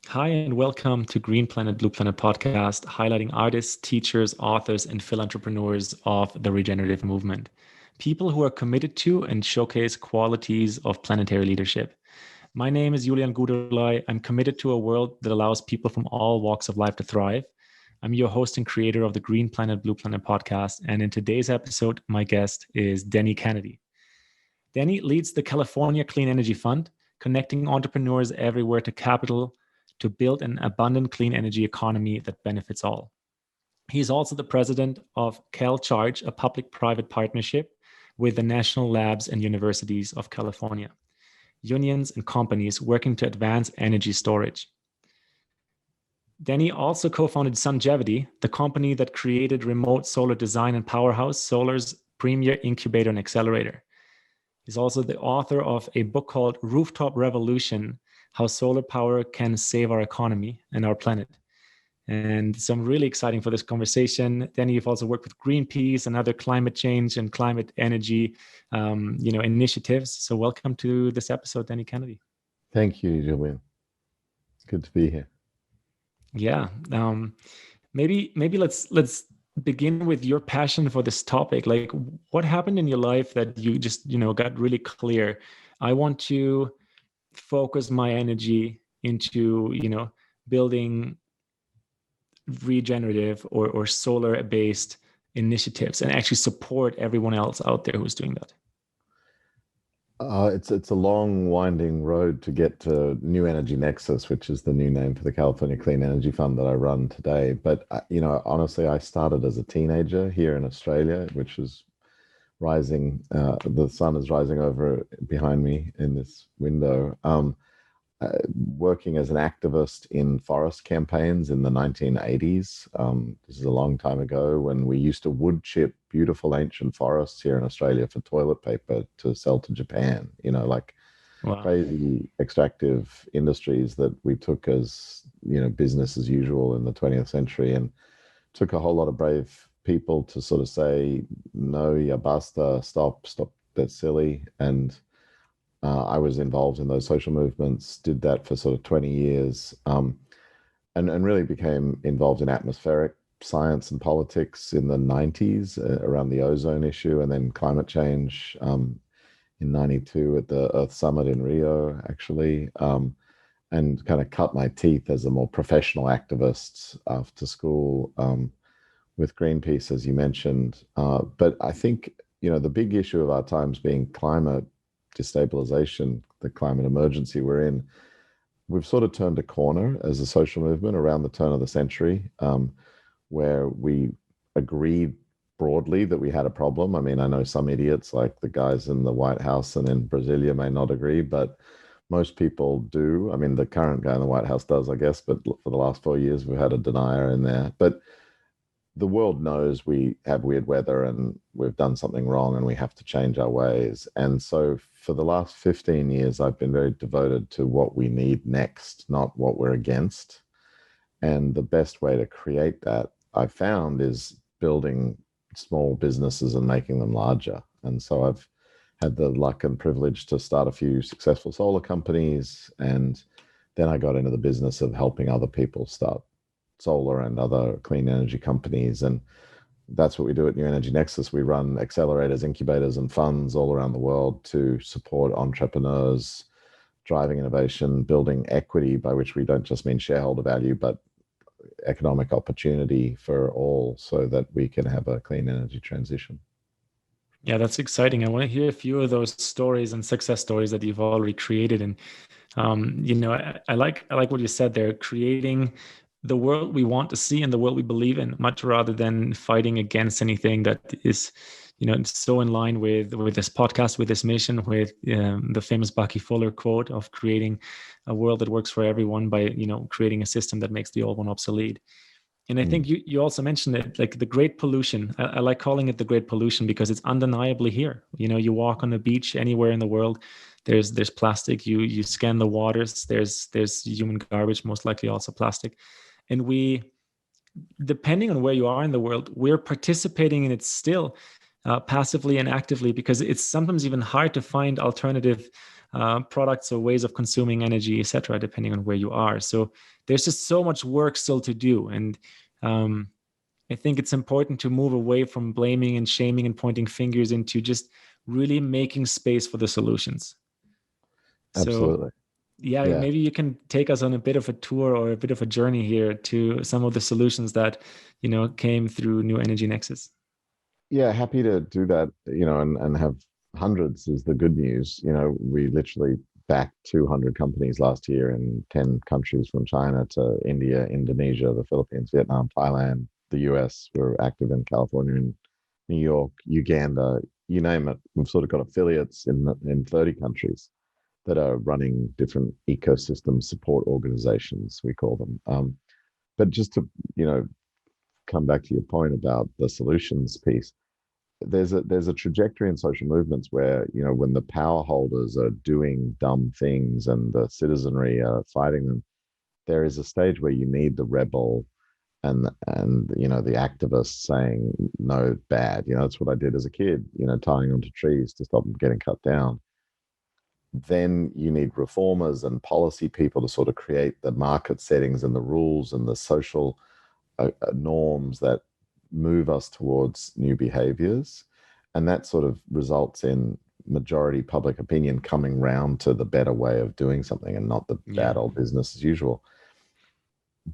Hi, and welcome to Green Planet, Blue Planet podcast, highlighting artists, teachers, authors, and philanthropreneurs of the regenerative movement. People who are committed to and showcase qualities of planetary leadership. My name is Julian Guderley. I'm committed to a world that allows people from all walks of life to thrive. I'm your host and creator of the Green Planet, Blue Planet podcast. And in today's episode, my guest is Denny Kennedy. Denny leads the California Clean Energy Fund, connecting entrepreneurs everywhere to capital to build an abundant clean energy economy that benefits all. He is also the president of CalCharge, a public-private partnership with the national labs and universities of California, unions and companies working to advance energy storage. Denny also co-founded Sungevity, the company that created remote solar design and Powerhouse, solar's premier incubator and accelerator. He's also the author of a book called Rooftop Revolution, How Solar Power Can Save Our Economy and Our Planet. And so I'm really exciting for this conversation. Danny, you've also worked with Greenpeace and other climate change and climate energy, initiatives. So welcome to this episode, Danny Kennedy. Thank you, Julian. It's good to be here. Yeah. Maybe let's begin with your passion for this topic. Like, what happened in your life that you just got really clear? I want to focus my energy into building regenerative or solar based initiatives and actually support everyone else out there who's doing that. It's a long, winding road to get to New Energy Nexus, which is the new name for the California Clean Energy Fund that I run today. But honestly, I started as a teenager here in Australia, which is rising. The sun is rising over behind me in this window. Working as an activist in forest campaigns in the 1980s. This is a long time ago when we used to wood chip beautiful ancient forests here in Australia for toilet paper to sell to Japan, Wow. Crazy extractive industries that we took as, business as usual in the 20th century, and took a whole lot of brave people to sort of say, no, ya basta, stop, that's silly. And I was involved in those social movements, did that for sort of 20 years, and really became involved in atmospheric science and politics in the 90s around the ozone issue, and then climate change in 92 at the Earth Summit in Rio, actually, and kind of cut my teeth as a more professional activist after school with Greenpeace, as you mentioned. But I think, the big issue of our times being climate destabilization, the climate emergency we're in, we've sort of turned a corner as a social movement around the turn of the century, where we agreed broadly that we had a problem. I mean, I know some idiots like the guys in the White House and in Brasilia may not agree, but most people do. I mean, the current guy in the White House does, I guess, but for the last 4 years, we've had a denier in there. But the world knows we have weird weather and we've done something wrong and we have to change our ways. And so for the last 15 years, I've been very devoted to what we need next, not what we're against. And the best way to create that, I found, is building small businesses and making them larger. And so I've had the luck and privilege to start a few successful solar companies. And then I got into the business of helping other people start solar and other clean energy companies. And that's what we do at New Energy Nexus. We run accelerators, incubators, and funds all around the world to support entrepreneurs, driving innovation, building equity, by which we don't just mean shareholder value, but economic opportunity for all, so that we can have a clean energy transition. Yeah, that's exciting. I want to hear a few of those stories and success stories that you've already created. And I like what you said there, creating the world we want to see and the world we believe in, much rather than fighting against anything that is, so in line with this podcast, with this mission, with the famous Bucky Fuller quote of creating a world that works for everyone by, creating a system that makes the old one obsolete. And I think you also mentioned it, like the great pollution. I like calling it the great pollution because it's undeniably here. You walk on the beach anywhere in the world, there's plastic. You scan the waters, there's human garbage, most likely also plastic. And we, depending on where you are in the world, we're participating in it still, passively and actively, because it's sometimes even hard to find alternative products or ways of consuming energy, etc., depending on where you are. So there's just so much work still to do. And I think it's important to move away from blaming and shaming and pointing fingers into just really making space for the solutions. Absolutely. So yeah, maybe you can take us on a bit of a tour or a bit of a journey here to some of the solutions that, came through New Energy Nexus. Yeah, happy to do that, and have hundreds is the good news. We literally backed 200 companies last year in 10 countries, from China to India, Indonesia, the Philippines, Vietnam, Thailand, the US. We're active in California and New York, Uganda, you name it. We've sort of got affiliates in 30 countries that are running different ecosystem support organizations, we call them. But just to, come back to your point about the solutions piece, there's a trajectory in social movements where, when the power holders are doing dumb things and the citizenry are fighting them, there is a stage where you need the rebel and the activists saying no, bad. That's what I did as a kid, tying onto trees to stop them getting cut down. Then you need reformers and policy people to sort of create the market settings and the rules and the social norms that move us towards new behaviors. And that sort of results in majority public opinion coming round to the better way of doing something and not the bad old business as usual.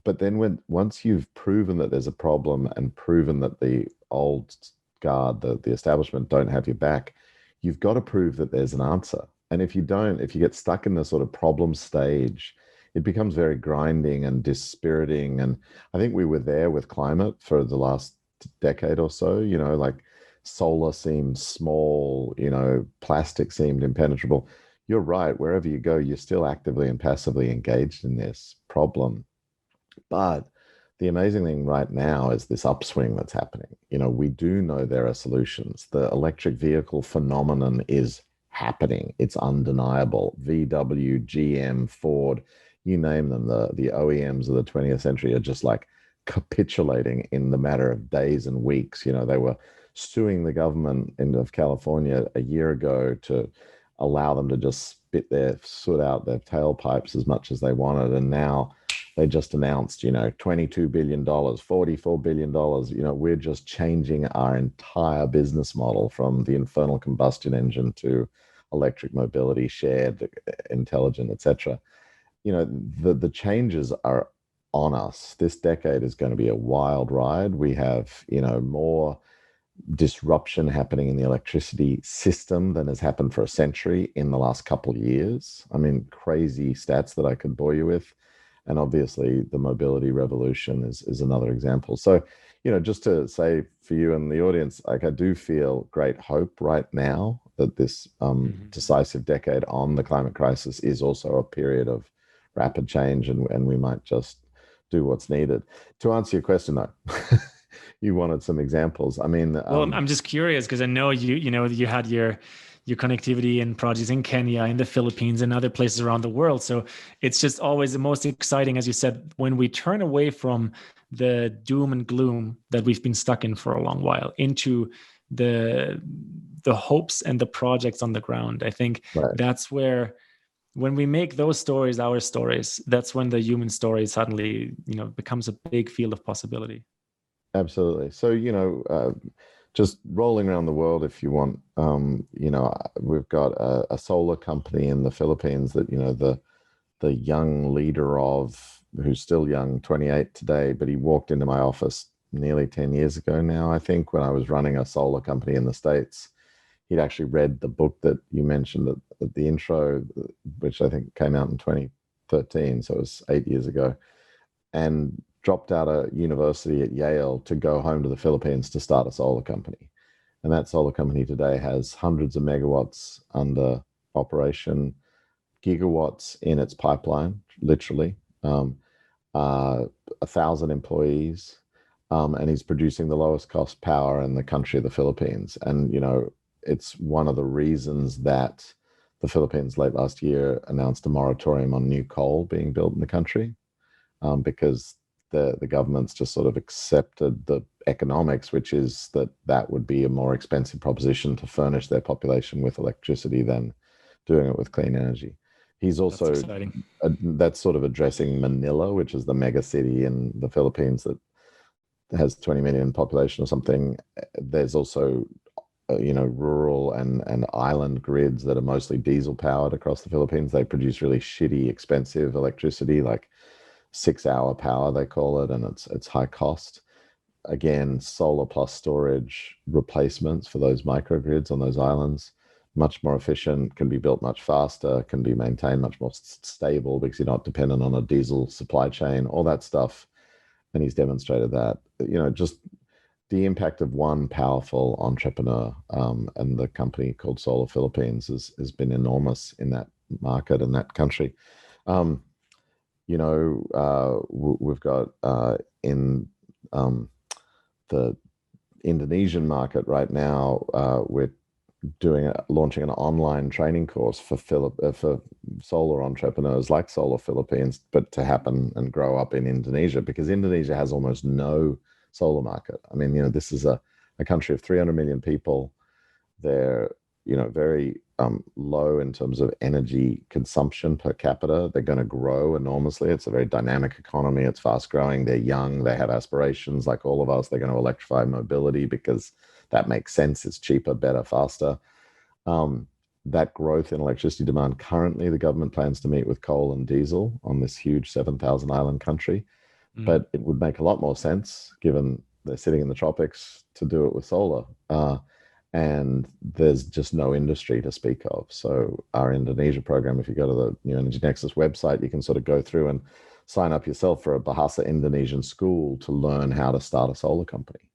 But then once you've proven that there's a problem and proven that the old guard, the establishment don't have your back, you've got to prove that there's an answer. And if you don't, if you get stuck in the sort of problem stage, it becomes very grinding and dispiriting. And I think we were there with climate for the last decade or so, like solar seemed small, plastic seemed impenetrable. You're right. Wherever you go, you're still actively and passively engaged in this problem. But the amazing thing right now is this upswing that's happening. We do know there are solutions. The electric vehicle phenomenon is happening. It's undeniable. VW, GM, Ford, you name them, the OEMs of the 20th century are just like capitulating in the matter of days and weeks. They were suing the government of California a year ago to allow them to just spit their soot out their tailpipes as much as they wanted. And now they just announced, $22 billion, $44 billion. We're just changing our entire business model from the internal combustion engine to electric mobility, shared, intelligent, etc. The changes are on us. This decade is going to be a wild ride. We have, more disruption happening in the electricity system than has happened for a century in the last couple of years. I mean, crazy stats that I could bore you with. And obviously the mobility revolution is another example. So, just to say for you and the audience, like, I do feel great hope right now that this decisive decade on the climate crisis is also a period of rapid change, and we might just do what's needed. To answer your question, though, you wanted some examples. I mean, well, I'm just curious because I know you had your connectivity and projects in Kenya, in the Philippines, and other places around the world. So it's just always the most exciting, as you said, when we turn away from the doom and gloom that we've been stuck in for a long while into the hopes and the projects on the ground. I think that's where, when we make those stories our stories, that's when the human story suddenly, becomes a big field of possibility. Absolutely. So, just rolling around the world, if you want, we've got a solar company in the Philippines that, the young leader of, who's still young, 28 today, but he walked into my office nearly 10 years ago now, I think, when I was running a solar company in the States. He'd actually read the book that you mentioned at the intro, which I think came out in 2013, so it was 8 years ago, and dropped out of university at Yale to go home to the Philippines to start a solar company. And that solar company today has hundreds of megawatts under operation, gigawatts in its pipeline, literally, 1,000 employees, and he's producing the lowest cost power in the country of the Philippines. And, it's one of the reasons that the Philippines late last year announced a moratorium on new coal being built in the country, because the government's just sort of accepted the economics, which is that would be a more expensive proposition to furnish their population with electricity than doing it with clean energy. He's also That's exciting. that's sort of addressing Manila, which is the mega city in the Philippines that has 20 million population or something. There's also rural and island grids that are mostly diesel powered across the Philippines. They produce really shitty, expensive electricity, like 6-hour power they call it, and it's high cost. Again, solar plus storage replacements for those microgrids on those islands, much more efficient, can be built much faster, can be maintained much more stable because you're not dependent on a diesel supply chain, all that stuff. And he's demonstrated that, just the impact of one powerful entrepreneur, and the company called Solar Philippines has been enormous in that market and that country. We've got in the Indonesian market right now, we're launching an online training course for solar entrepreneurs like Solar Philippines, but to happen and grow up in Indonesia, because Indonesia has almost no solar market. I mean, this is a country of 300 million people. They're, very low in terms of energy consumption per capita. They're going to grow enormously. It's a very dynamic economy. It's fast growing. They're young. They have aspirations like all of us. They're going to electrify mobility because that makes sense. It's cheaper, better, faster. That growth in electricity demand, currently the government plans to meet with coal and diesel on this huge 7,000 island country. But it would make a lot more sense, given they're sitting in the tropics, to do it with solar. And there's just no industry to speak of. So our Indonesia program, if you go to the New Energy Nexus website, you can sort of go through and sign up yourself for a Bahasa Indonesian school to learn how to start a solar company.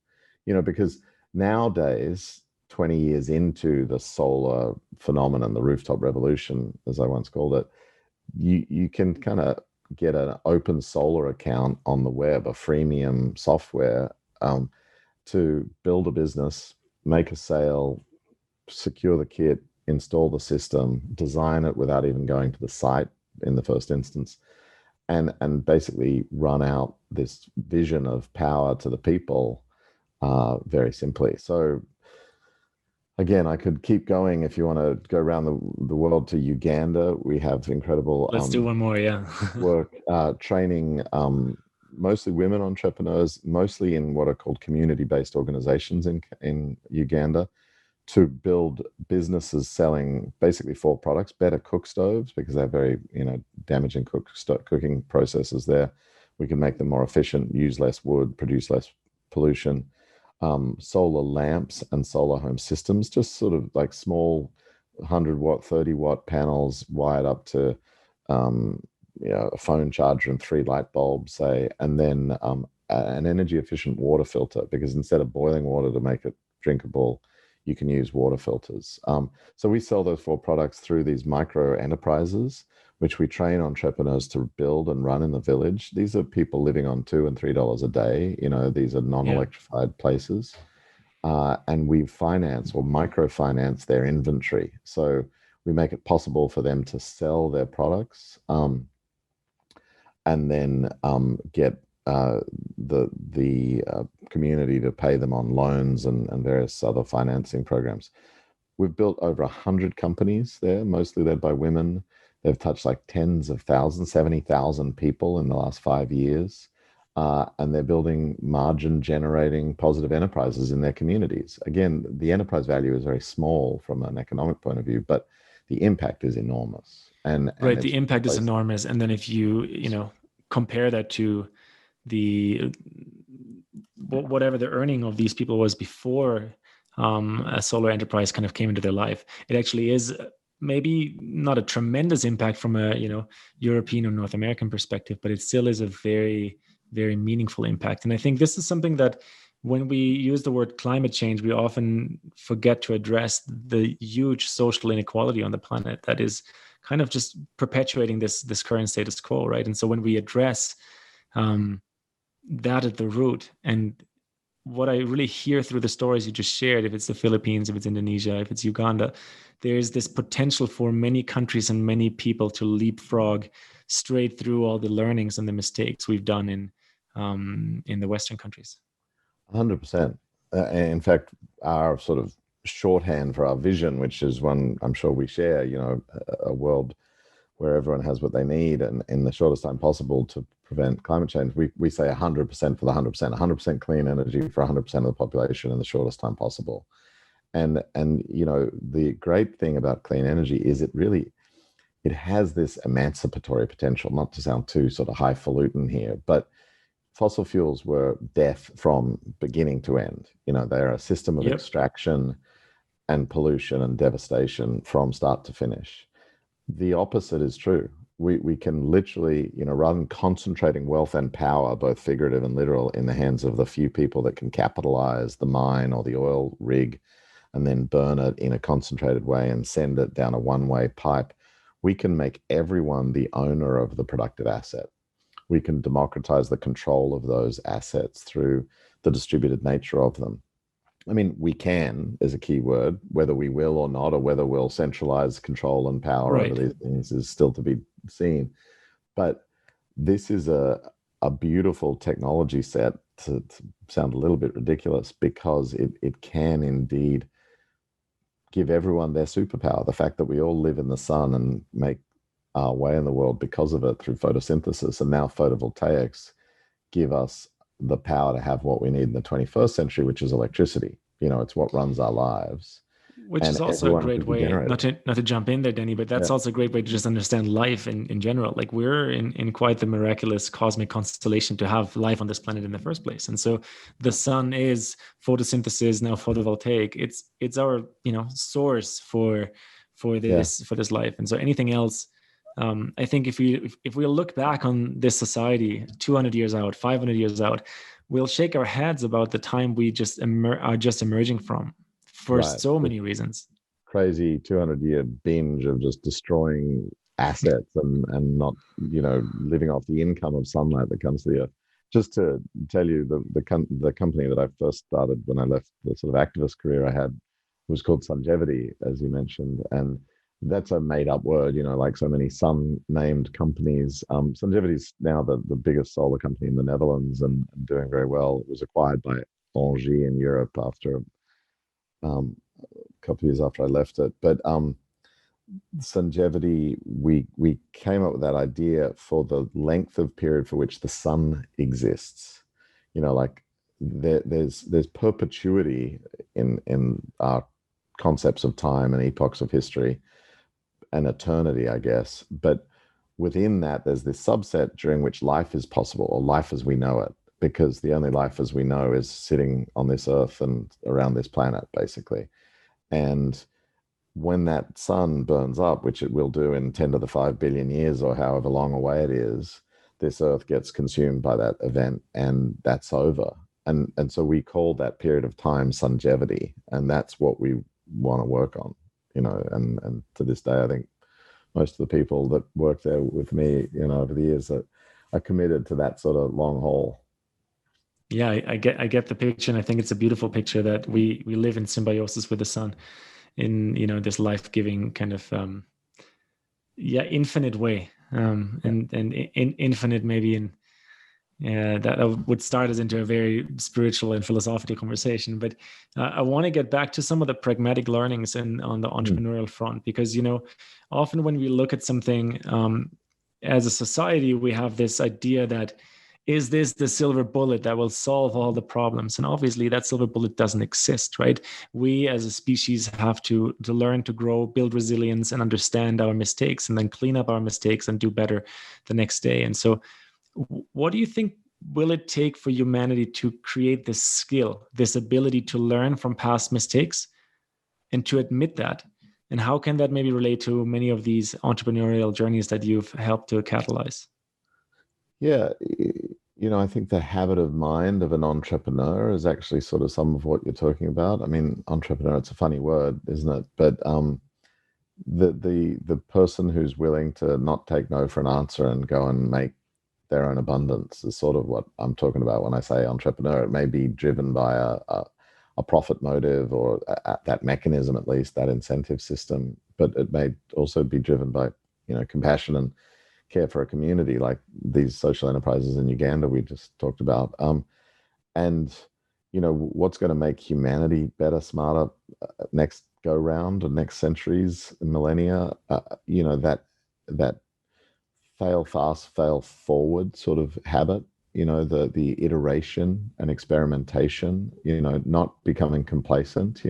Because nowadays, 20 years into the solar phenomenon, the Rooftop Revolution, as I once called it, you can kind of get an open solar account on the web, a freemium software, to build a business, make a sale, secure the kit, install the system, design it without even going to the site in the first instance, and basically run out this vision of power to the people very simply. So again, I could keep going. If you want to go around the world to Uganda, we have incredible Let's do one more, yeah. work training mostly women entrepreneurs, mostly in what are called community-based organizations in Uganda, to build businesses selling basically 4 products: better cook stoves, because they're very damaging cooking processes there. We can make them more efficient, use less wood, produce less pollution. Solar lamps and solar home systems, just sort of like small 100-watt, 30-watt panels wired up to a phone charger and 3 light bulbs, say, and then an energy efficient water filter, because instead of boiling water to make it drinkable, you can use water filters. So we sell those 4 products through these micro enterprises, which we train entrepreneurs to build and run in the village. These are people living on $2 and $3 a day. These are non-electrified places. And we finance or microfinance their inventory. So we make it possible for them to sell their products, and then get the community to pay them on loans and various other financing programs. We've built over 100 companies there, mostly led by women. They've touched like tens of thousands, 70,000 people in the last 5 years. And they're building margin-generating positive enterprises in their communities. Again, the enterprise value is very small from an economic point of view, but the impact is enormous. And right, the impact is enormous. And then if you compare that to whatever the earning of these people was before a solar enterprise kind of came into their life, it actually is maybe not a tremendous impact from a European or North American perspective, but it still is a very, very meaningful impact. And I think this is something that when we use the word climate change, we often forget to address the huge social inequality on the planet that is kind of just perpetuating this current status quo, right? And so when we address that at the root, and what I really hear through the stories you just shared, if it's the Philippines, if it's Indonesia, if it's Uganda, there's this potential for many countries and many people to leapfrog straight through all the learnings and the mistakes we've done in the Western countries. 100%. In fact, our sort of shorthand for our vision, which is one I'm sure we share, you know, a world where everyone has what they need and in the shortest time possible to prevent climate change. We say 100% for the 100%, 100% clean energy for 100% of the population in the shortest time possible. And you know, the great thing about clean energy is it has this emancipatory potential, not to sound too sort of highfalutin here, but fossil fuels were death from beginning to end. You know, they're a system of extraction and pollution and devastation from start to finish. The opposite is true. We can literally, you know, rather than concentrating wealth and power, both figurative and literal, in the hands of the few people that can capitalize the mine or the oil rig and then burn it in a concentrated way and send it down a one-way pipe, we can make everyone the owner of the productive asset. We can democratize the control of those assets through the distributed nature of them. I mean, we can is a key word. Whether we will or not, or whether we'll centralize control and power over these things is still to be seen. But this is a beautiful technology set, to sound a little bit ridiculous, because it can indeed give everyone their superpower. The fact that we all live in the sun and make our way in the world because of it through photosynthesis, and now photovoltaics give us the power to have what we need in the 21st century, which is electricity. You know, it's what runs our lives. Which is also a great way, not to jump in there, Denny, but that's also a great way to just understand life in general. Like, we're in quite the miraculous cosmic constellation to have life on this planet in the first place. And so the sun is photosynthesis, now photovoltaic. It's our, you know, source for this life. And so anything else, I think if we look back on this society 200 years out, 500 years out, we'll shake our heads about the time we just are just emerging from, for so many reasons. Crazy 200-year binge of just destroying assets and not, you know, living off the income of sunlight that comes to the earth. Just to tell you, the company that I first started when I left the sort of activist career I had was called Sungevity, as you mentioned, and that's a made-up word, you know, like so many sun-named companies. Sungevity is now the biggest solar company in the Netherlands and doing very well. It was acquired by Engie in Europe after a couple of years after I left it. But Sungevity, we came up with that idea for the length of period for which the sun exists. You know, like there's perpetuity in our concepts of time and epochs of history and eternity, I guess. But within that, there's this subset during which life is possible, or life as we know it, because the only life as we know is sitting on this earth and around this planet, basically. And when that sun burns up, which it will do in 10 to the 5 billion years or however long away it is, this earth gets consumed by that event and that's over. And so we call that period of time Sungevity, and that's what we want to work on, you know, and to this day, I think most of the people that work there with me, you know, over the years are committed to that sort of long haul. Yeah, I get the picture, and I think it's a beautiful picture that we live in symbiosis with the sun, in, you know, this life-giving kind of infinite way, and infinite maybe in that would start us into a very spiritual and philosophical conversation. But I want to get back to some of the pragmatic learnings on the entrepreneurial front, because, you know, often when we look at something as a society, we have this idea that, is this the silver bullet that will solve all the problems? And obviously that silver bullet doesn't exist, right? We as a species have to learn to grow, build resilience, and understand our mistakes, and then clean up our mistakes and do better the next day. And so what do you think will it take for humanity to create this skill, this ability to learn from past mistakes and to admit that? And how can that maybe relate to many of these entrepreneurial journeys that you've helped to catalyze? Yeah, you know, I think the habit of mind of an entrepreneur is actually sort of some of what you're talking about. I mean, entrepreneur, it's a funny word, isn't it? But the person who's willing to not take no for an answer and go and make their own abundance is sort of what I'm talking about when I say entrepreneur. It may be driven by a profit motive, or that mechanism, at least that incentive system, but it may also be driven by, you know, compassion and care for a community, like these social enterprises in Uganda we just talked about. And what's going to make humanity better, smarter, next go round or next centuries, millennia, that fail fast, fail forward sort of habit, the iteration and experimentation, not becoming complacent.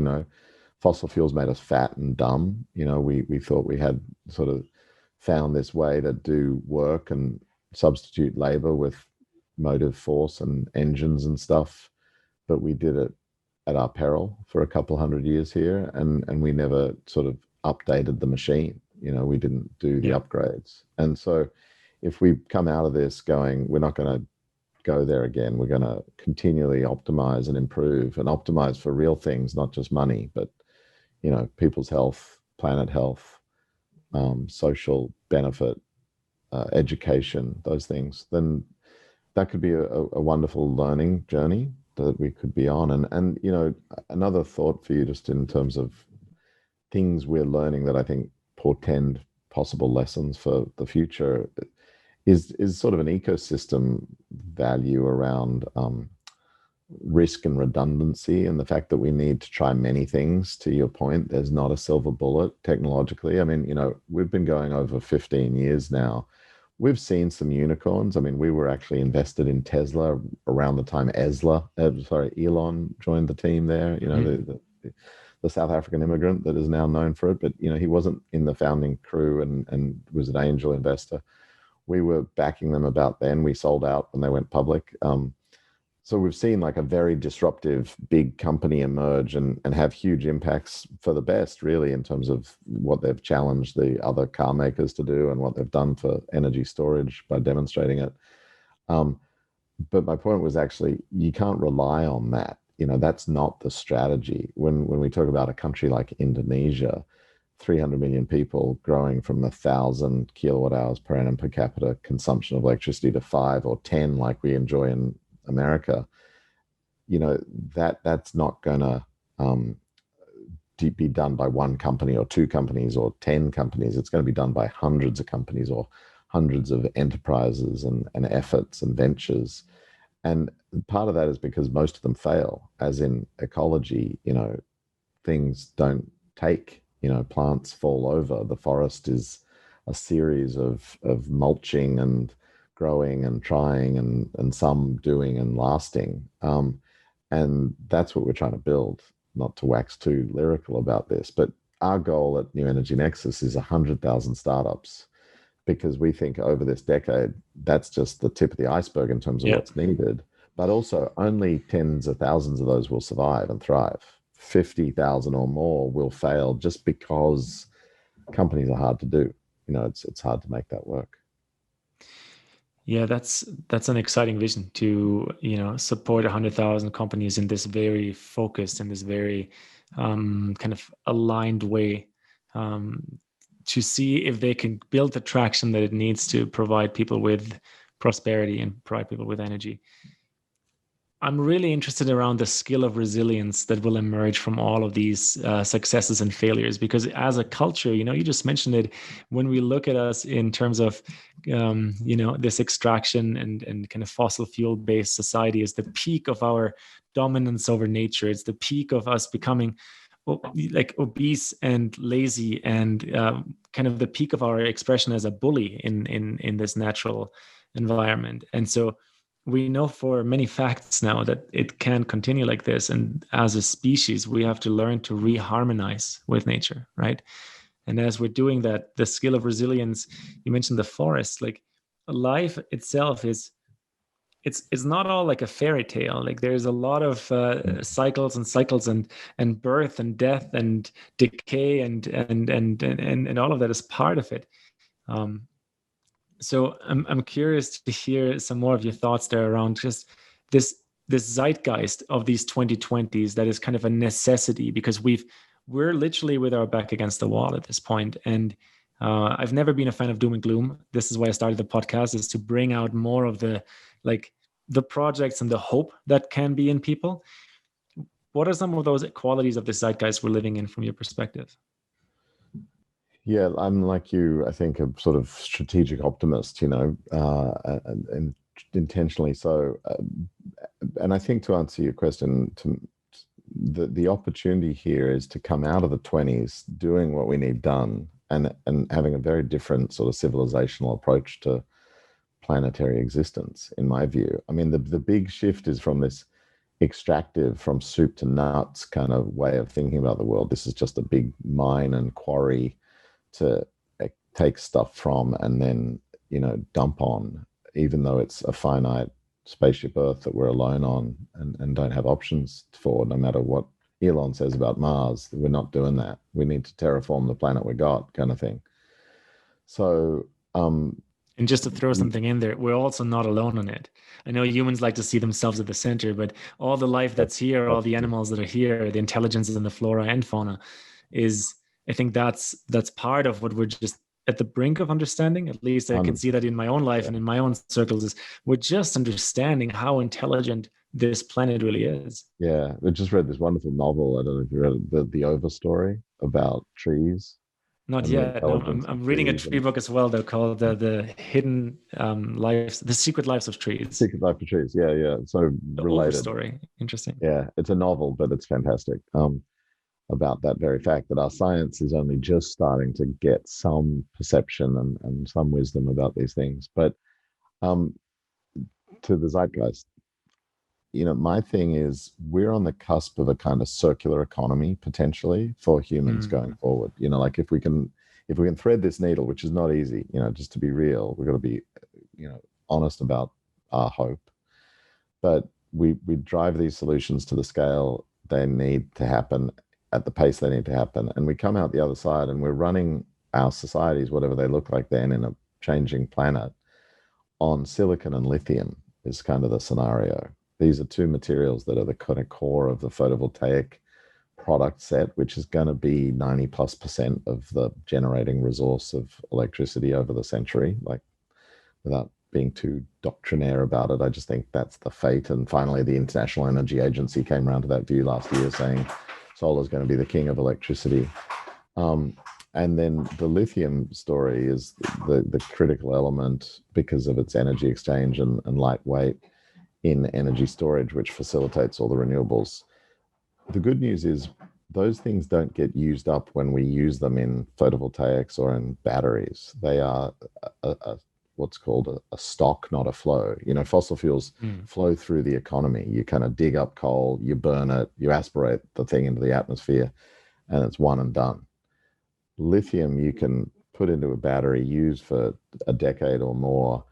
Fossil fuels made us fat and dumb. We thought we had sort of found this way to do work and substitute labor with motive force and engines and stuff, but we did it at our peril for a couple hundred years here, and we never sort of updated the machine. We didn't do the upgrades. And so if we come out of this going, we're not going to go there again, we're going to continually optimize and improve, and optimize for real things, not just money, but people's health, planet health, social benefit, education, those things, then that could be a wonderful learning journey that we could be on. And another thought for you, just in terms of things we're learning that I think portend possible lessons for the future, is sort of an ecosystem value around risk and redundancy, and the fact that we need to try many things. To your point, there's not a silver bullet technologically. I mean, we've been going over 15 years now. We've seen some unicorns. I mean, we were actually invested in Tesla around the time Elon joined the team there, the South African immigrant that is now known for it. But, he wasn't in the founding crew and was an angel investor. We were backing them about then. We sold out when they went public. So we've seen like a very disruptive big company emerge and have huge impacts for the best, really, in terms of what they've challenged the other car makers to do and what they've done for energy storage by demonstrating it. But my point was actually, you can't rely on that. That's not the strategy. When we talk about a country like Indonesia, 300 million people growing from 1,000 kilowatt hours per annum per capita consumption of electricity to 5 or 10 like we enjoy in America, that's not going to be done by one company or two companies or 10 companies. It's going to be done by hundreds of companies or hundreds of enterprises and efforts and ventures. And part of that is because most of them fail, as in ecology. Things don't take. Plants fall over. The forest is a series of mulching and growing and trying and some doing and lasting. And that's what we're trying to build, not to wax too lyrical about this, but our goal at New Energy Nexus is 100,000 startups, because we think over this decade, that's just the tip of the iceberg in terms of what's needed. But also only tens of thousands of those will survive and thrive. 50,000 or more will fail just because companies are hard to do. It's hard to make that work. Yeah, that's an exciting vision to, support 100,000 companies in this very focused and this very kind of aligned way, to see if they can build the traction that it needs to provide people with prosperity and provide people with energy. I'm really interested around the skill of resilience that will emerge from all of these successes and failures, because as a culture, you just mentioned it, when we look at us in terms of, this extraction and kind of fossil fuel based society is the peak of our dominance over nature. It's the peak of us becoming like obese and lazy, and kind of the peak of our expression as a bully in this natural environment. And so we know for many facts now that it can't continue like this. And as a species, we have to learn to reharmonize with nature, right? And as we're doing that, the skill of resilience, you mentioned the forest, like life itself it's not all like a fairy tale. Like there's a lot of cycles and birth and death and decay and all of that is part of it. So I'm curious to hear some more of your thoughts there around just this zeitgeist of these 2020s that is kind of a necessity, because we're literally with our back against the wall at this point. And I've never been a fan of doom and gloom. This is why I started the podcast, is to bring out more of the projects and the hope that can be in people. What are some of those qualities of the zeitgeist we're living in from your perspective? Yeah, I'm like you, I think, a sort of strategic optimist, and intentionally so. and I think to answer your question, the opportunity here is to come out of the 20s doing what we need done, and having a very different sort of civilizational approach to planetary existence, in my view. I mean, the big shift is from this extractive, from soup to nuts kind of way of thinking about the world. This is just a big mine and quarry to take stuff from and then, dump on, even though it's a finite spaceship Earth that we're alone on and don't have options for, no matter what Elon says about Mars. We're not doing that. We need to terraform the planet we got, kind of thing. So, and just to throw something in there, we're also not alone on it. I know humans like to see themselves at the center, but all the life that's here, all the animals that are here, the intelligences in the flora and fauna, I think that's part of what we're just at the brink of understanding. At least I can see that in my own life and in my own circles, is we're just understanding how intelligent this planet really is. Yeah, I just read this wonderful novel. I don't know if you read it, the Over story about trees. Not yet. No, I'm reading a tree book as well. They're called the Hidden Lives, the Secret Lives of Trees. Secret Life of Trees. Yeah, yeah. So related story. Interesting. Yeah, it's a novel, but it's fantastic. About that very fact that our science is only just starting to get some perception and some wisdom about these things. But to the zeitgeist, my thing is we're on the cusp of a kind of circular economy potentially for humans going forward. Like if we can thread this needle, which is not easy, just to be real, we've got to be, honest about our hope. But we drive these solutions to the scale they need to happen at the pace they need to happen. And we come out the other side and we're running our societies, whatever they look like then in a changing planet, on silicon and lithium is kind of the scenario. These are two materials that are the kind of core of the photovoltaic product set, which is going to be 90+% of the generating resource of electricity over the century. Like, without being too doctrinaire about it, I just think that's the fate. And finally, the International Energy Agency came around to that view last year, saying solar is going to be the king of electricity. And then the lithium story is the critical element because of its energy exchange and lightweight in energy storage, which facilitates all the renewables. The good news is those things don't get used up when we use them in photovoltaics or in batteries. They are what's called a stock, not a flow. Fossil fuels flow through the economy. You kind of dig up coal, you burn it, you aspirate the thing into the atmosphere, and it's one and done. Lithium you can put into a battery, use for a decade or more,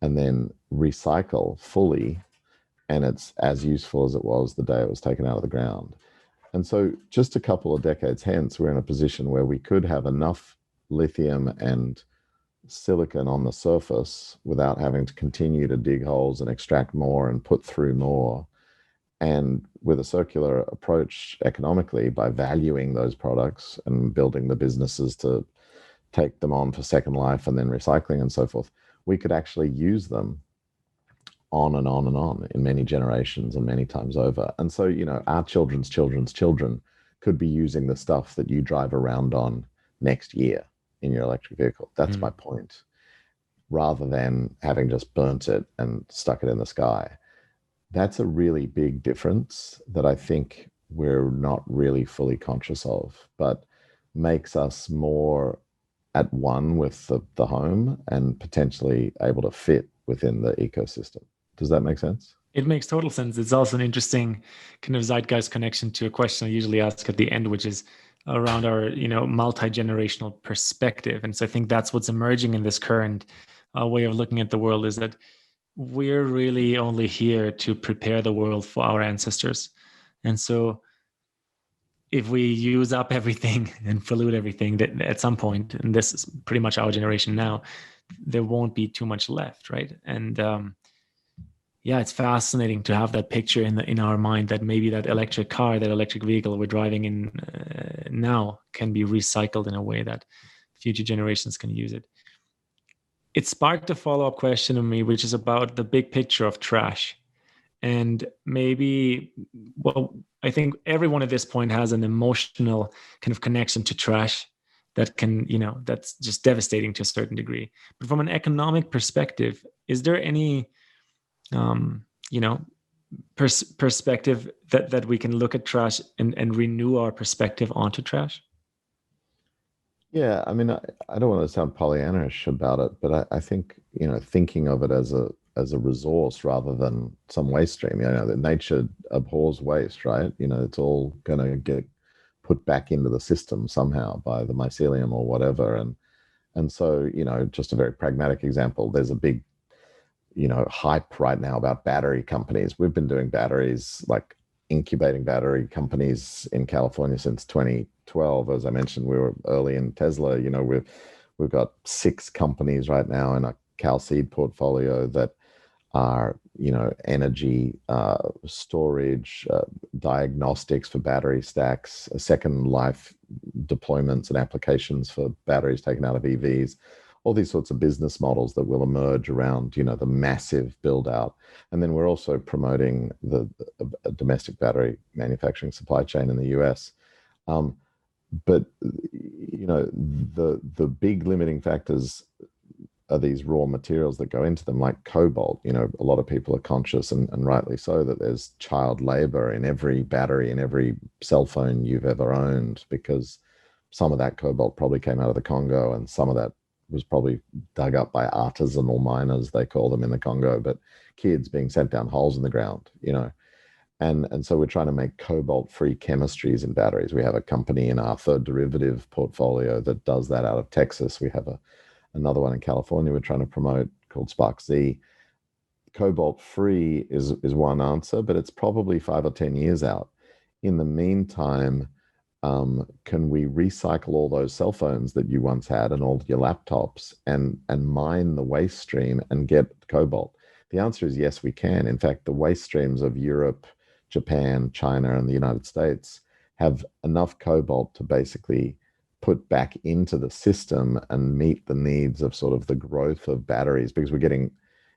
and then recycle fully, and it's as useful as it was the day it was taken out of the ground. And so just a couple of decades hence, we're in a position where we could have enough lithium and silicon on the surface without having to continue to dig holes and extract more and put through more. And with a circular approach economically, by valuing those products and building the businesses to take them on for second life and then recycling and so forth, we could actually use them on and on and on in many generations and many times over. And so, our children's children's children could be using the stuff that you drive around on next year in your electric vehicle. That's my point. Rather than having just burnt it and stuck it in the sky. That's a really big difference that I think we're not really fully conscious of, but makes us more at one with the home and potentially able to fit within the ecosystem. Does that make sense? It makes total sense. It's also an interesting kind of zeitgeist connection to a question I usually ask at the end, which is around our, multi-generational perspective. And so I think that's what's emerging in this current way of looking at the world, is that we're really only here to prepare the world for our ancestors. And so if we use up everything and pollute everything, that at some point, and this is pretty much our generation now, there won't be too much left, right? And it's fascinating to have that picture in our mind that maybe that electric car, that electric vehicle we're driving in now can be recycled in a way that future generations can use it. It sparked a follow-up question in me, which is about the big picture of trash. And maybe, I think everyone at this point has an emotional kind of connection to trash that can, that's just devastating to a certain degree. But from an economic perspective, is there any, perspective that we can look at trash and renew our perspective onto trash? Yeah, I mean, I don't want to sound Pollyannish about it, but I think, thinking of it as a resource rather than some waste stream. That nature abhors waste, right? It's all going to get put back into the system somehow by the mycelium or whatever. And so, just a very pragmatic example, there's a big, hype right now about battery companies. We've been doing batteries, like incubating battery companies in California since 2012. As I mentioned, we were early in Tesla. We've got 6 companies right now in a Cal Seed portfolio that are, energy storage, diagnostics for battery stacks, second life deployments and applications for batteries taken out of EVs, all these sorts of business models that will emerge around, the massive build out. And then we're also promoting the domestic battery manufacturing supply chain in the US. But the big limiting factors are these raw materials that go into them, like cobalt. A lot of people are conscious, and rightly so, that there's child labor in every battery, in every cell phone you've ever owned, because some of that cobalt probably came out of the Congo, and some of that was probably dug up by artisanal miners, they call them, in the Congo, but kids being sent down holes in the ground, And so we're trying to make cobalt-free chemistries in batteries. We have a company in our third derivative portfolio that does that out of Texas. We have another one in California we're trying to promote called Spark Z. Cobalt-free is one answer, but it's probably 5 or 10 years out. In the meantime, can we recycle all those cell phones that you once had and all your laptops and mine the waste stream and get cobalt? The answer is yes, we can. In fact, the waste streams of Europe, Japan, China, and the United States have enough cobalt to basically put back into the system and meet the needs of sort of the growth of batteries, because we're getting,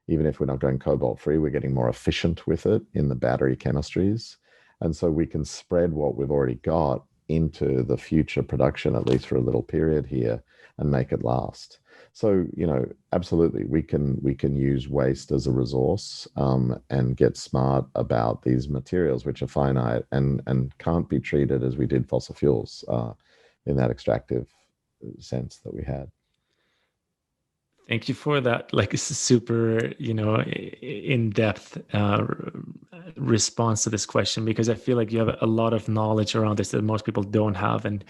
even if we're not going cobalt free, we're getting more efficient with it in the battery chemistries. And so we can spread what we've already got into the future production, at least for a little period here, and make it last. So, absolutely, we can use waste as a resource, and get smart about these materials, which are finite and can't be treated as we did fossil fuels, in that extractive sense that we had. Thank you for that, like, super, in-depth response to this question, because I feel like you have a lot of knowledge around this that most people don't have. And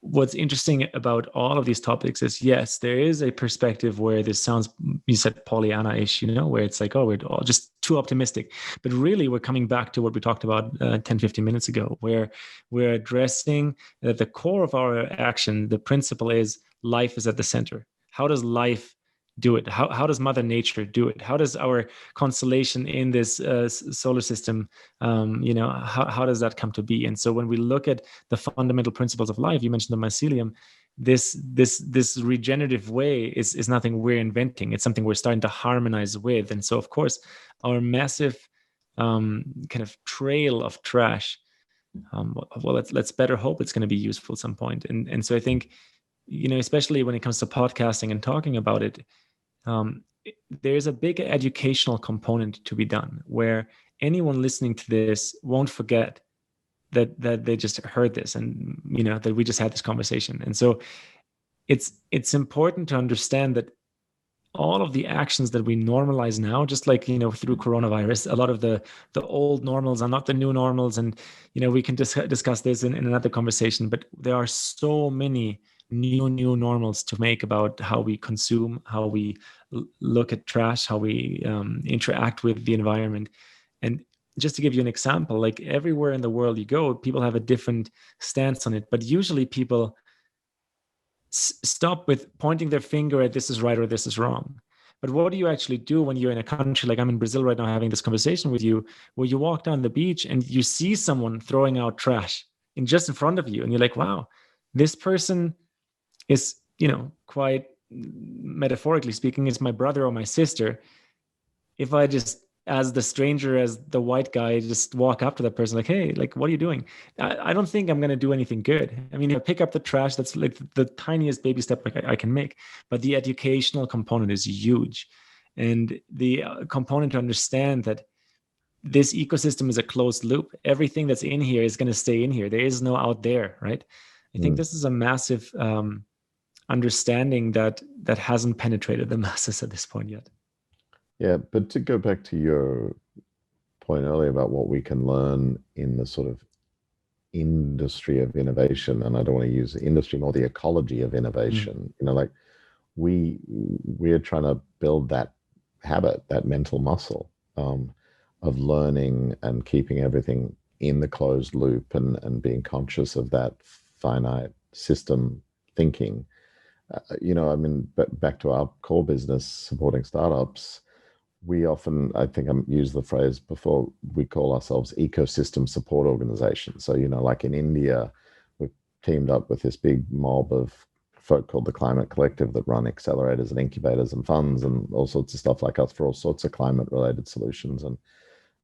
what's interesting about all of these topics is, yes, there is a perspective where this sounds, you said Pollyanna-ish, where it's like, oh, we're all just too optimistic. But really, we're coming back to what we talked about 10, 15 minutes ago, where we're addressing at the core of our action. The principle is life is at the center. How does life do it? How does Mother Nature do it? How does our constellation in this solar system, how does that come to be? And so when we look at the fundamental principles of life, you mentioned the mycelium, this regenerative way is nothing we're inventing. It's something we're starting to harmonize with. And so, of course, our massive kind of trail of trash, well, let's better hope it's going to be useful at some point. And so I think, especially when it comes to podcasting and talking about it, there's a big educational component to be done, where anyone listening to this won't forget that they just heard this, and that we just had this conversation. And so it's important to understand that all of the actions that we normalize now, just like through coronavirus, a lot of the old normals are not the new normals, and we can discuss this in another conversation. But there are so many new normals to make about how we consume, how we look at trash, how we interact with the environment. And just to give you an example, like everywhere in the world you go, people have a different stance on it, but usually people stop with pointing their finger at this is right or this is wrong. But what do you actually do when you're in a country like I'm in Brazil right now having this conversation with you, where you walk down the beach and you see someone throwing out trash just in front of you, and you're like, wow, this person is, quite metaphorically speaking, is my brother or my sister. If I just, as the stranger, as the white guy, just walk up to that person like, hey, like, what are you doing? I don't think I'm going to do anything good. I mean, if I pick up the trash, that's like the tiniest baby step I can make. But the educational component is huge. And the component to understand that this ecosystem is a closed loop. Everything that's in here is going to stay in here. There is no out there, right? I think this is a massive understanding that hasn't penetrated the masses at this point yet. Yeah, but to go back to your point earlier about what we can learn in the sort of industry of innovation, and I don't want to use industry, more the ecology of innovation. Like we're trying to build that habit, that mental muscle of learning and keeping everything in the closed loop and being conscious of that finite system thinking. Back to our core business, supporting startups, we often, I think I used the phrase before, we call ourselves ecosystem support organizations. So, like in India, we've teamed up with this big mob of folk called the Climate Collective that run accelerators and incubators and funds and all sorts of stuff like us for all sorts of climate related solutions. And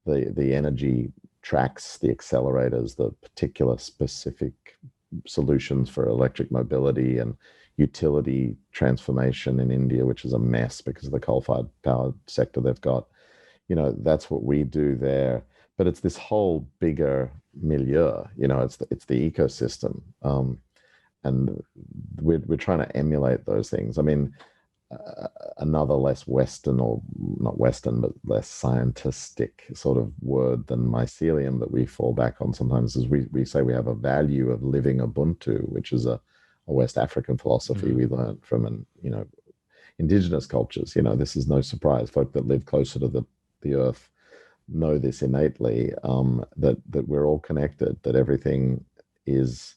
the energy tracks, the accelerators, the particular specific solutions for electric mobility and utility transformation in India, which is a mess because of the coal-fired power sector they've got. That's what we do there. But it's this whole bigger milieu. It's the ecosystem, and we're trying to emulate those things. I mean, another less Western, or not Western, but less scientific sort of word than mycelium that we fall back on sometimes is we say we have a value of living Ubuntu, which is a West African philosophy we learned from indigenous cultures. This is no surprise. Folk that live closer to the earth know this innately, that we're all connected, that everything is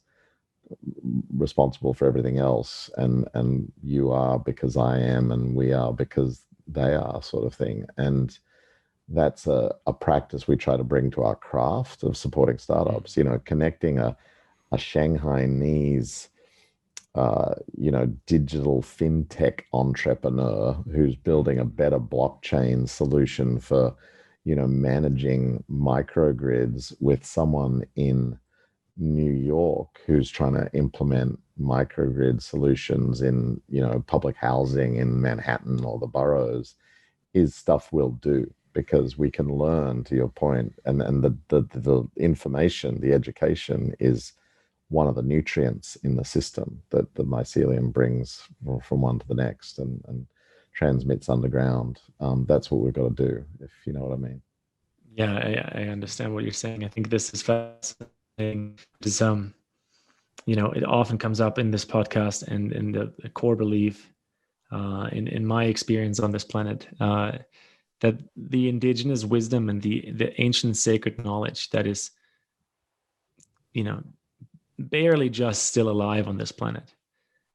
responsible for everything else, and you are because I am, and we are because they are, sort of thing. And that's a practice we try to bring to our craft of supporting startups, connecting a Shanghainese digital fintech entrepreneur who's building a better blockchain solution for, managing microgrids with someone in New York who's trying to implement microgrid solutions in, public housing in Manhattan or the boroughs, is stuff we'll do because we can learn, to your point, and the information, the education is one of the nutrients in the system that the mycelium brings from one to the next and transmits underground. That's what we've got to do, if you know what I mean. Yeah, I understand what you're saying. I think this is fascinating. It's, it often comes up in this podcast and in the core belief, in my experience on this planet, that the indigenous wisdom and the ancient sacred knowledge that is, barely just still alive on this planet,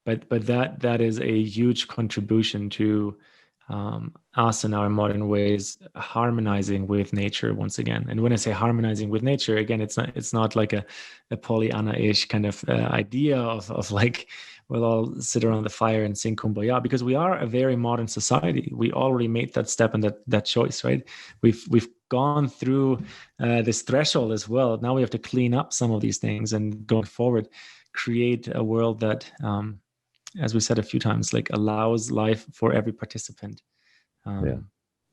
but that is a huge contribution to us in our modern ways harmonizing with nature once again. And when I say harmonizing with nature, again, it's not like a Pollyanna-ish kind of idea of like we'll all sit around the fire and sing Kumbaya, because we are a very modern society. We already made that step and that choice, right? We've gone through this threshold as well. Now we have to clean up some of these things and going forward, create a world that as we said a few times, like allows life for every participant.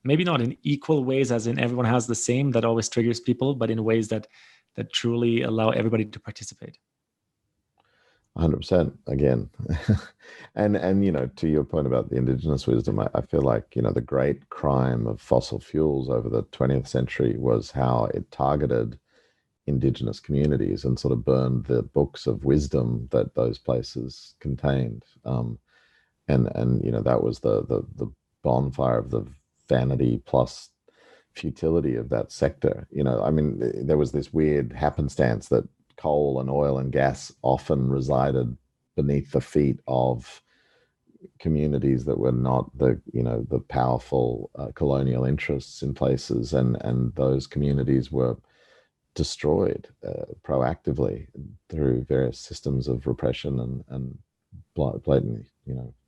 Maybe not in equal ways, as in everyone has the same, that always triggers people, but in ways that truly allow everybody to participate. 100% again. and to your point about the indigenous wisdom, I feel like, the great crime of fossil fuels over the 20th century was how it targeted indigenous communities and sort of burned the books of wisdom that those places contained. And that was the bonfire of the vanity plus futility of that sector. There was this weird happenstance that coal and oil and gas often resided beneath the feet of communities that were not the powerful colonial interests in places, and those communities were destroyed proactively through various systems of repression and blatant,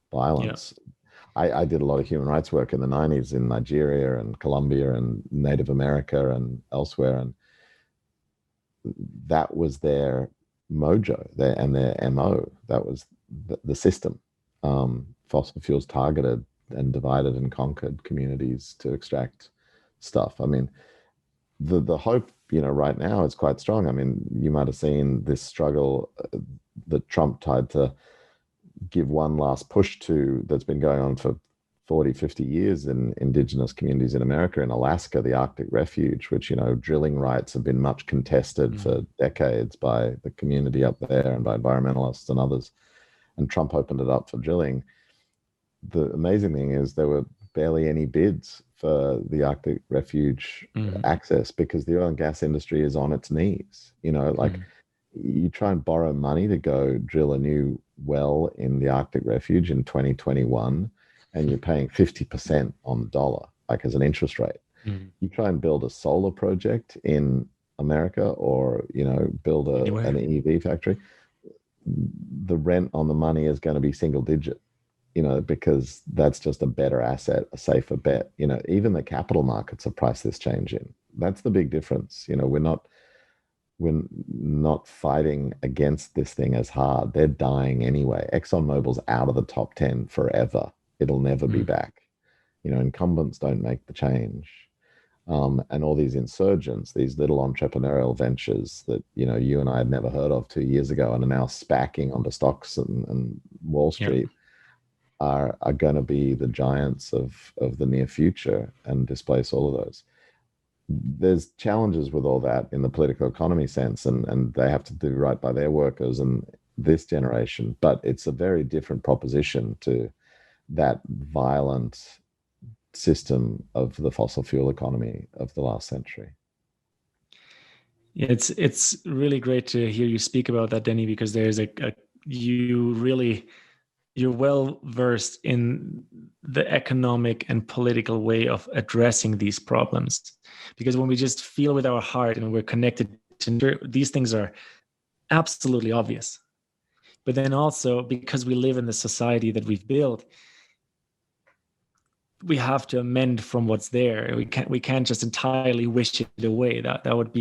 violence. Yeah. I did a lot of human rights work in the 90s in Nigeria and Colombia and Native America and elsewhere, and that was their mojo, their MO. That was the system. Fossil fuels targeted and divided and conquered communities to extract stuff. the hope, right now is quite strong. I mean, you might have seen this struggle that Trump tried to give one last push to, that's been going on for 40, 50 years in indigenous communities in America, in Alaska, the Arctic Refuge, which, drilling rights have been much contested for decades by the community up there and by environmentalists and others. And Trump opened it up for drilling. The amazing thing is there were barely any bids for the Arctic Refuge access, because the oil and gas industry is on its knees. You try and borrow money to go drill a new well in the Arctic Refuge in 2021, and you're paying 50% on the dollar, like as an interest rate. You try and build a solar project in America, or, build an EV factory, the rent on the money is going to be single digit, because that's just a better asset, a safer bet. Even the capital markets have priced this change in. That's the big difference. We're not fighting against this thing as hard. They're dying anyway. ExxonMobil's out of the top 10 forever. It'll never be back. Incumbents don't make the change. And all these insurgents, these little entrepreneurial ventures that, you and I had never heard of 2 years ago and are now spacking onto stocks and Wall Street, are going to be the giants of the near future and displace all of those. There's challenges with all that in the political economy sense, and they have to do right by their workers and this generation. But it's a very different proposition to that violent system of the fossil fuel economy of the last century. It's really great to hear you speak about that, Denny, because there's you're well versed in the economic and political way of addressing these problems. Because when we just feel with our heart and we're connected to these things, are absolutely obvious. But then also, because we live in the society that we've built, we have to amend from what's there. We can't just entirely wish it away. That would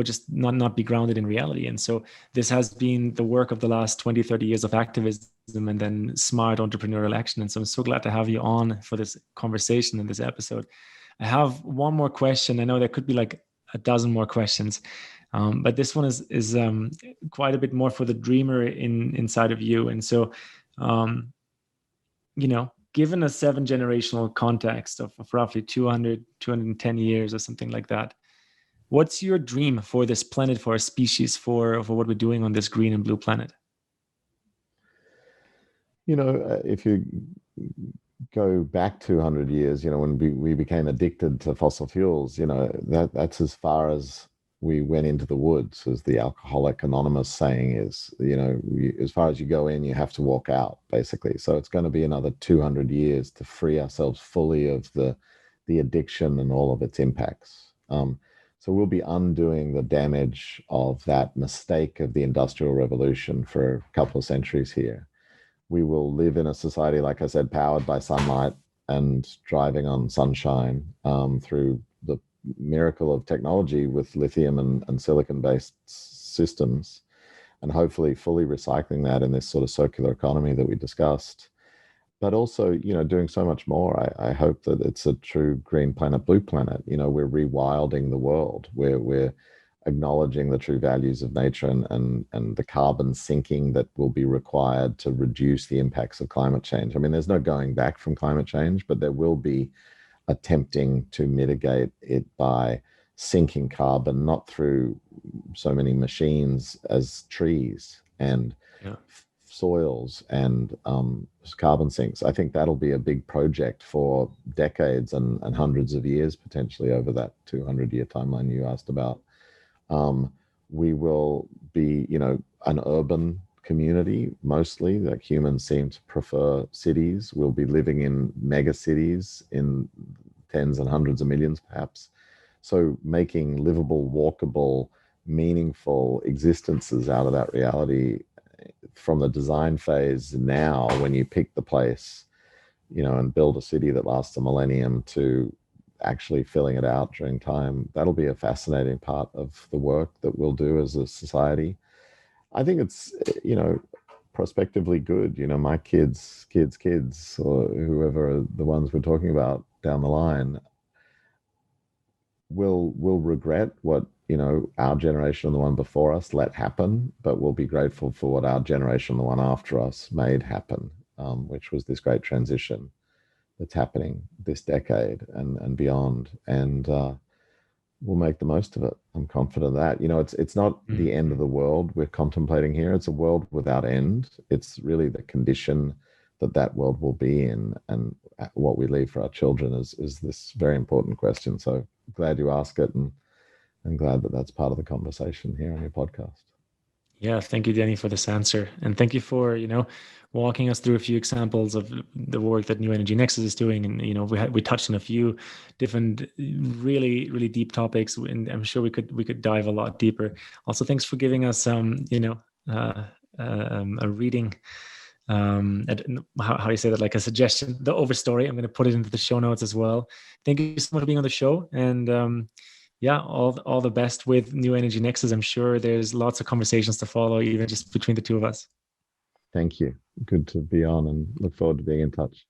just not be grounded in reality. And so this has been the work of the last 20, 30 years of activism and then smart entrepreneurial action. And so I'm so glad to have you on for this conversation in this episode. I have one more question. I know there could be like a dozen more questions, but this one is quite a bit more for the dreamer inside of you. And so, given a 7-generational context of roughly 210 years or something like that, what's your dream for this planet, for our species, for what we're doing on this green and blue planet? If you go back 200 years, when we became addicted to fossil fuels, that's as far as we went into the woods, as the Alcoholic Anonymous saying is. As far as you go in, you have to walk out, basically. So it's going to be another 200 years to free ourselves fully of the addiction and all of its impacts. So we'll be undoing the damage of that mistake of the Industrial Revolution for a couple of centuries here. We will live in a society, like I said, powered by sunlight and driving on sunshine, through the miracle of technology with lithium and silicon-based systems, and hopefully fully recycling that in this sort of circular economy that we discussed. But also, doing so much more. I hope that it's a true green planet, blue planet. We're rewilding the world. We're acknowledging the true values of nature and the carbon sinking that will be required to reduce the impacts of climate change. I mean, there's no going back from climate change, but there will be attempting to mitigate it by sinking carbon, not through so many machines as trees and soils and carbon sinks. I think that'll be a big project for decades and hundreds of years, potentially, over that 200-year timeline you asked about. We will be, an urban community mostly. Like, humans seem to prefer cities. We'll be living in mega cities in tens and hundreds of millions, perhaps. So making livable, walkable, meaningful existences out of that reality from the design phase now, when you pick the place, and build a city that lasts a millennium, to actually filling it out during time. That'll be a fascinating part of the work that we'll do as a society. I think it's, prospectively good. My kids, or whoever are the ones we're talking about down the line, we'll regret what, you know, our generation and the one before us let happen, but we'll be grateful for what our generation and the one after us made happen, which was this great transition that's happening this decade and beyond. And we'll make the most of it. I'm confident of that. You know, it's not the end of the world we're contemplating here. It's a world without end. It's really the condition that world will be in, and what we leave for our children is this very important question. So glad you ask it, and I'm glad that that's part of the conversation here on your podcast. Yeah, thank you, Danny, for this answer, and thank you for walking us through a few examples of the work that New Energy Nexus is doing. And we touched on a few different really really deep topics, and I'm sure we could dive a lot deeper. Also, thanks for giving us a reading. How do you say that? Like a suggestion, the overstory. I'm going to put it into the show notes as well. Thank you so much for being on the show, and yeah, all the best with New Energy Nexus. I'm sure there's lots of conversations to follow, even just between the two of us. Thank you. Good to be on, and look forward to being in touch.